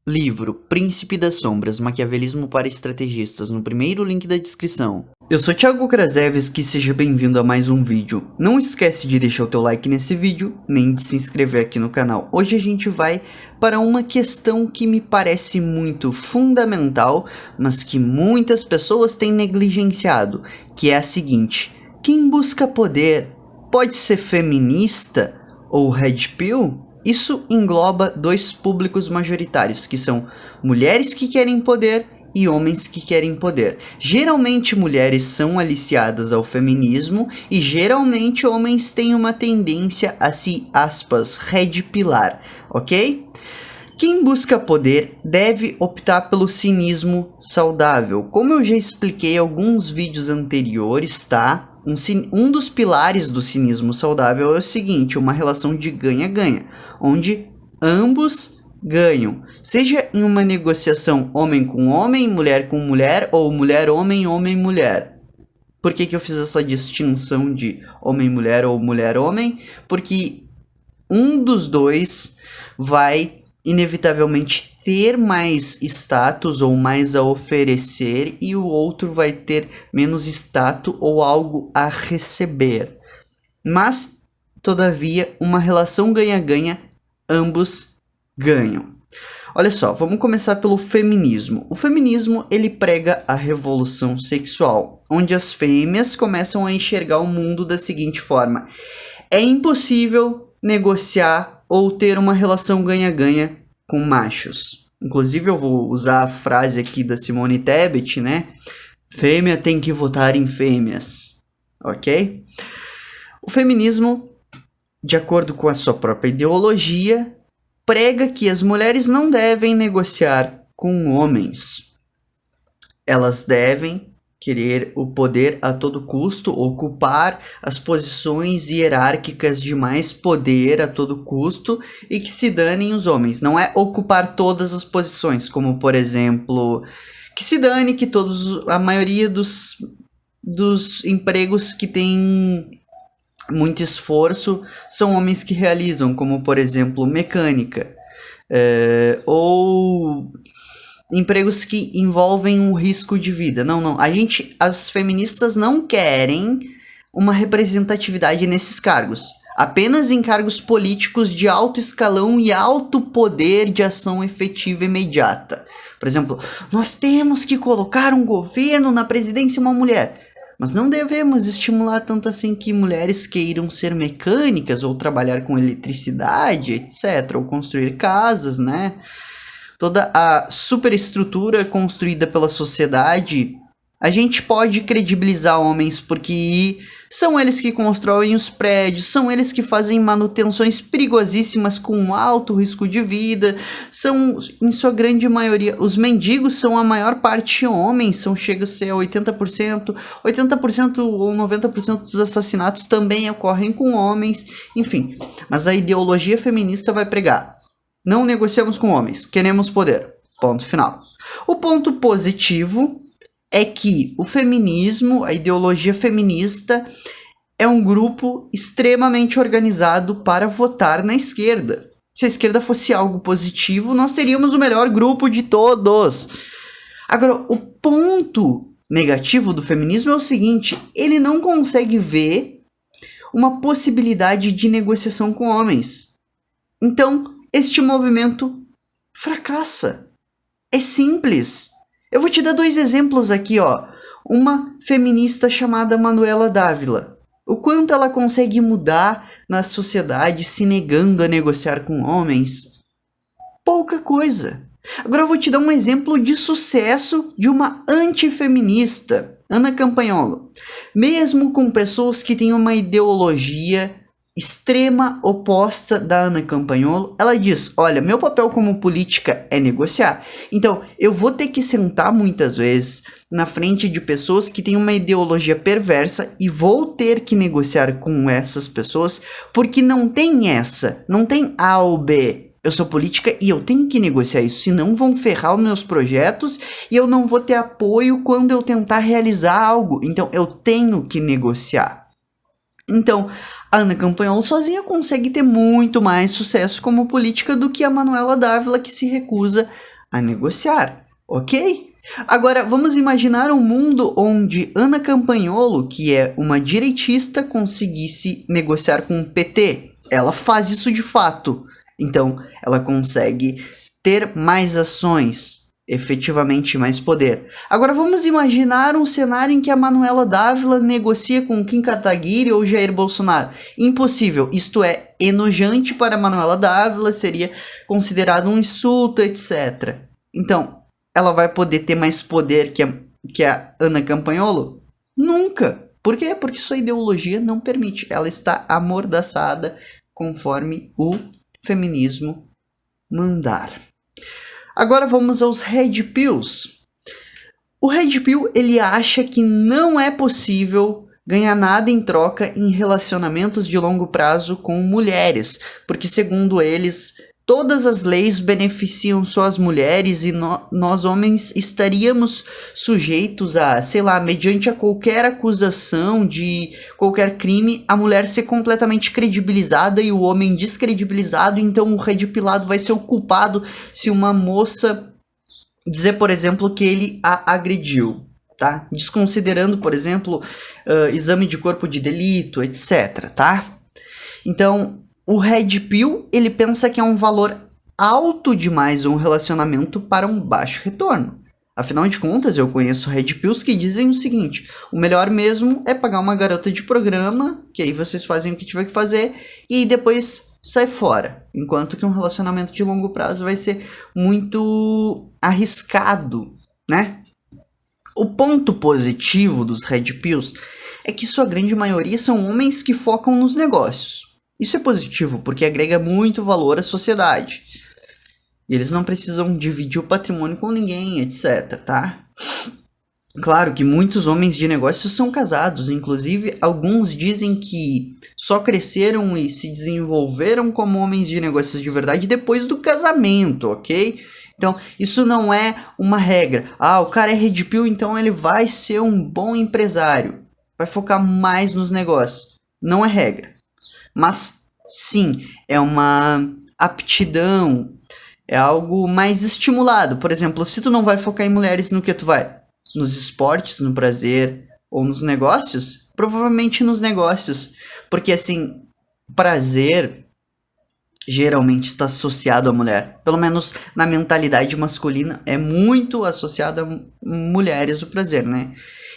Livro Príncipe das Sombras, Maquiavelismo para Estrategistas, no primeiro link da descrição. Eu sou Thiago Krasevski, seja bem-vindo a mais um vídeo. Não esquece de deixar o teu like nesse vídeo, nem de se inscrever aqui no canal. Hoje a gente vai para uma questão que me parece muito fundamental, mas que muitas pessoas têm negligenciado, que é a seguinte: quem busca poder pode ser feminista ou red pill? Isso engloba dois públicos majoritários, que são mulheres que querem poder e homens que querem poder. Geralmente mulheres são aliciadas ao feminismo e geralmente homens têm uma tendência a se, aspas, red pilar, ok? Quem busca poder deve optar pelo cinismo saudável. Como eu já expliquei em alguns vídeos anteriores, tá? Um dos pilares do cinismo saudável é o seguinte: uma relação de ganha-ganha, onde ambos ganham. Seja em uma negociação homem com homem, mulher com mulher, ou mulher-homem, homem-mulher. Por que eu fiz essa distinção de homem-mulher ou mulher-homem? Porque um dos dois vai inevitavelmente ter mais status ou mais a oferecer e o outro vai ter menos status ou algo a receber. Mas, todavia, uma relação ganha-ganha, ambos ganham. Olha só, vamos começar pelo feminismo. O feminismo, ele prega a revolução sexual, onde as fêmeas começam a enxergar o mundo da seguinte forma: é impossível negociar ou ter uma relação ganha-ganha com machos. Inclusive eu vou usar a frase aqui da Simone Tebet, né? Fêmea tem que votar em fêmeas, ok? O feminismo, de acordo com a sua própria ideologia, prega que as mulheres não devem negociar com homens. Elas devem querer o poder a todo custo, ocupar as posições hierárquicas de mais poder a todo custo e que se danem os homens. Não é ocupar todas as posições, como por exemplo, que se dane que a maioria dos empregos que tem muito esforço são homens que realizam, como por exemplo mecânica, ou empregos que envolvem um risco de vida. Não. As feministas não querem uma representatividade nesses cargos. Apenas em cargos políticos de alto escalão e alto poder de ação efetiva imediata. Por exemplo, nós temos que colocar um governo na presidência uma mulher. Mas não devemos estimular tanto assim que mulheres queiram ser mecânicas ou trabalhar com eletricidade, etc. Ou construir casas, né? Toda a superestrutura construída pela sociedade, a gente pode credibilizar homens porque são eles que constroem os prédios, são eles que fazem manutenções perigosíssimas com alto risco de vida, são, em sua grande maioria, os mendigos são a maior parte homens, chega a ser 80% ou 90% dos assassinatos também ocorrem com homens, enfim. Mas a ideologia feminista vai pregar: não negociamos com homens, queremos poder. Ponto final. O ponto positivo é que o feminismo, a ideologia feminista, é um grupo extremamente organizado para votar na esquerda. Se a esquerda fosse algo positivo, nós teríamos o melhor grupo de todos. Agora, o ponto negativo do feminismo é o seguinte: ele não consegue ver uma possibilidade de negociação com homens. Então, este movimento fracassa. É simples. Eu vou te dar dois exemplos aqui, ó. Uma feminista chamada Manuela Dávila. O quanto ela consegue mudar na sociedade se negando a negociar com homens? Pouca coisa. Agora eu vou te dar um exemplo de sucesso de uma antifeminista, Ana Campanholo. Mesmo com pessoas que têm uma ideologia extrema oposta da Ana Campanholo, ela diz: olha, meu papel como política é negociar. Então, eu vou ter que sentar muitas vezes na frente de pessoas que têm uma ideologia perversa e vou ter que negociar com essas pessoas, porque não tem A ou B. Eu sou política e eu tenho que negociar isso, senão vão ferrar os meus projetos e eu não vou ter apoio quando eu tentar realizar algo. Então, eu tenho que negociar. Então, a Ana Campanholo sozinha consegue ter muito mais sucesso como política do que a Manuela Dávila, que se recusa a negociar, ok? Agora, vamos imaginar um mundo onde Ana Campanholo, que é uma direitista, conseguisse negociar com o PT. Ela faz isso de fato. Então, ela consegue ter mais ações, efetivamente mais poder. Agora, vamos imaginar um cenário em que a Manuela Dávila negocia com Kim Kataguiri ou Jair Bolsonaro. Impossível. Isto é enojante para a Manuela Dávila, seria considerado um insulto, etc. Então, ela vai poder ter mais poder que a Ana Campanholo? Nunca. Por quê? Porque sua ideologia não permite. Ela está amordaçada conforme o feminismo mandar. Agora vamos aos Red Pills. O Red Pill, ele acha que não é possível ganhar nada em troca em relacionamentos de longo prazo com mulheres, porque segundo eles, todas as leis beneficiam só as mulheres e nós homens estaríamos sujeitos a, sei lá, mediante a qualquer acusação de qualquer crime, a mulher ser completamente credibilizada e o homem descredibilizado, então o red pilado vai ser o culpado se uma moça dizer, por exemplo, que ele a agrediu, tá? Desconsiderando, por exemplo, exame de corpo de delito, etc, tá? Então, o Red Pill, ele pensa que é um valor alto demais um relacionamento para um baixo retorno. Afinal de contas, eu conheço Red Pills que dizem o seguinte: o melhor mesmo é pagar uma garota de programa, que aí vocês fazem o que tiver que fazer, e depois sai fora. Enquanto que um relacionamento de longo prazo vai ser muito arriscado, né? O ponto positivo dos Red Pills é que sua grande maioria são homens que focam nos negócios. Isso é positivo, porque agrega muito valor à sociedade. E eles não precisam dividir o patrimônio com ninguém, etc, tá? Claro que muitos homens de negócios são casados, inclusive alguns dizem que só cresceram e se desenvolveram como homens de negócios de verdade depois do casamento, ok? Então, isso não é uma regra. Ah, o cara é Red Pill, então ele vai ser um bom empresário. Vai focar mais nos negócios. Não é regra. Mas, sim, é uma aptidão, é algo mais estimulado. Por exemplo, se tu não vai focar em mulheres, no que tu vai? Nos esportes, no prazer ou nos negócios? Provavelmente nos negócios. Porque, assim, prazer geralmente está associado à mulher. Pelo menos na mentalidade masculina é muito associado a mulheres o prazer, né?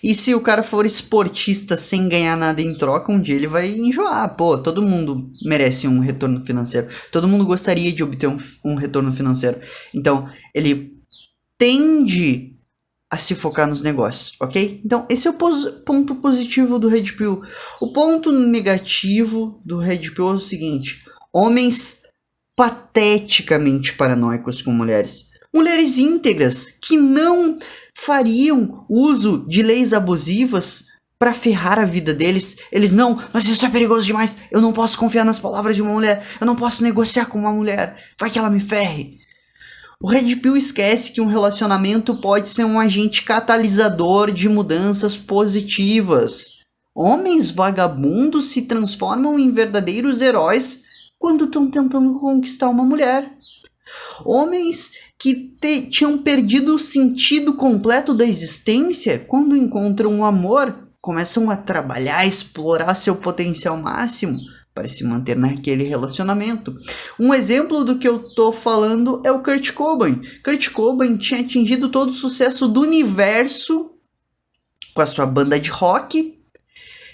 E se o cara for esportista sem ganhar nada em troca, um dia ele vai enjoar. Pô, todo mundo merece um retorno financeiro. Todo mundo gostaria de obter um retorno financeiro. Então, ele tende a se focar nos negócios, ok? Então, esse é o ponto positivo do Red Pill. O ponto negativo do Red Pill é o seguinte: homens pateticamente paranoicos com mulheres. Mulheres íntegras que não fariam uso de leis abusivas para ferrar a vida deles. Eles não, mas isso é perigoso demais. Eu não posso confiar nas palavras de uma mulher. Eu não posso negociar com uma mulher. Vai que ela me ferre. O Red Pill esquece que um relacionamento pode ser um agente catalisador de mudanças positivas. Homens vagabundos se transformam em verdadeiros heróis quando estão tentando conquistar uma mulher. Homens que tinham perdido o sentido completo da existência, quando encontram um amor, começam a trabalhar, explorar seu potencial máximo para se manter naquele relacionamento. Um exemplo do que eu tô falando é o Kurt Cobain. Kurt Cobain tinha atingido todo o sucesso do universo com a sua banda de rock.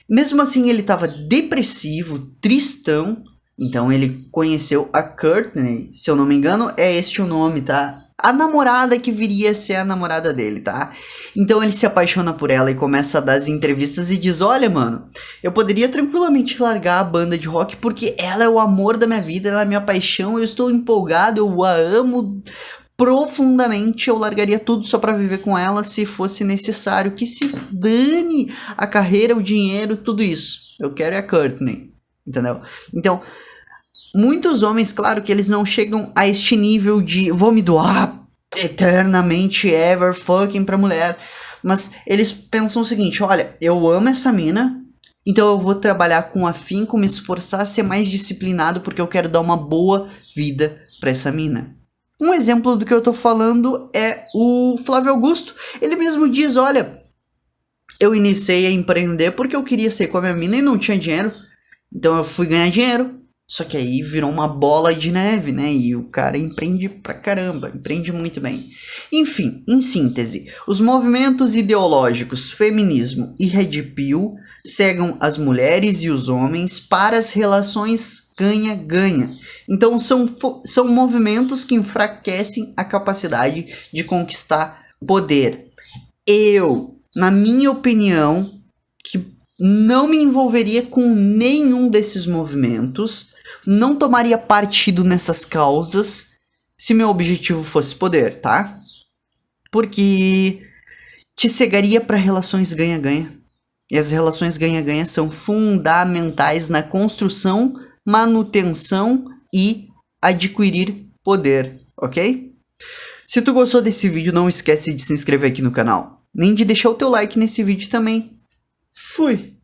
Mesmo assim, ele estava depressivo, tristão. Então ele conheceu a Courtney, se eu não me engano, é este o nome, tá? A namorada que viria a ser a namorada dele, tá? Então ele se apaixona por ela e começa a dar as entrevistas e diz: olha, mano, eu poderia tranquilamente largar a banda de rock porque ela é o amor da minha vida, ela é a minha paixão, eu estou empolgado, eu a amo profundamente, eu largaria tudo só pra viver com ela se fosse necessário, que se dane a carreira, o dinheiro, tudo isso. Eu quero é a Courtney, entendeu? Então, muitos homens, claro que eles não chegam a este nível de vou me doar eternamente, ever fucking pra mulher. Mas eles pensam o seguinte: olha, eu amo essa mina, então eu vou trabalhar com afinco, me esforçar a ser mais disciplinado porque eu quero dar uma boa vida pra essa mina. Um exemplo do que eu tô falando é o Flávio Augusto. Ele mesmo diz, olha, eu iniciei a empreender porque eu queria sair com a minha mina e não tinha dinheiro. Então eu fui ganhar dinheiro. Só que aí virou uma bola de neve, né? E o cara empreende pra caramba, empreende muito bem. Enfim, em síntese, os movimentos ideológicos feminismo e Red Pill cegam as mulheres e os homens para as relações ganha-ganha. Então são movimentos que enfraquecem a capacidade de conquistar poder. Na minha opinião, que não me envolveria com nenhum desses movimentos, não tomaria partido nessas causas se meu objetivo fosse poder, tá? Porque te cegaria para relações ganha-ganha. E as relações ganha-ganha são fundamentais na construção, manutenção e adquirir poder, ok? Se tu gostou desse vídeo, não esquece de se inscrever aqui no canal, nem de deixar o teu like nesse vídeo também. Fui!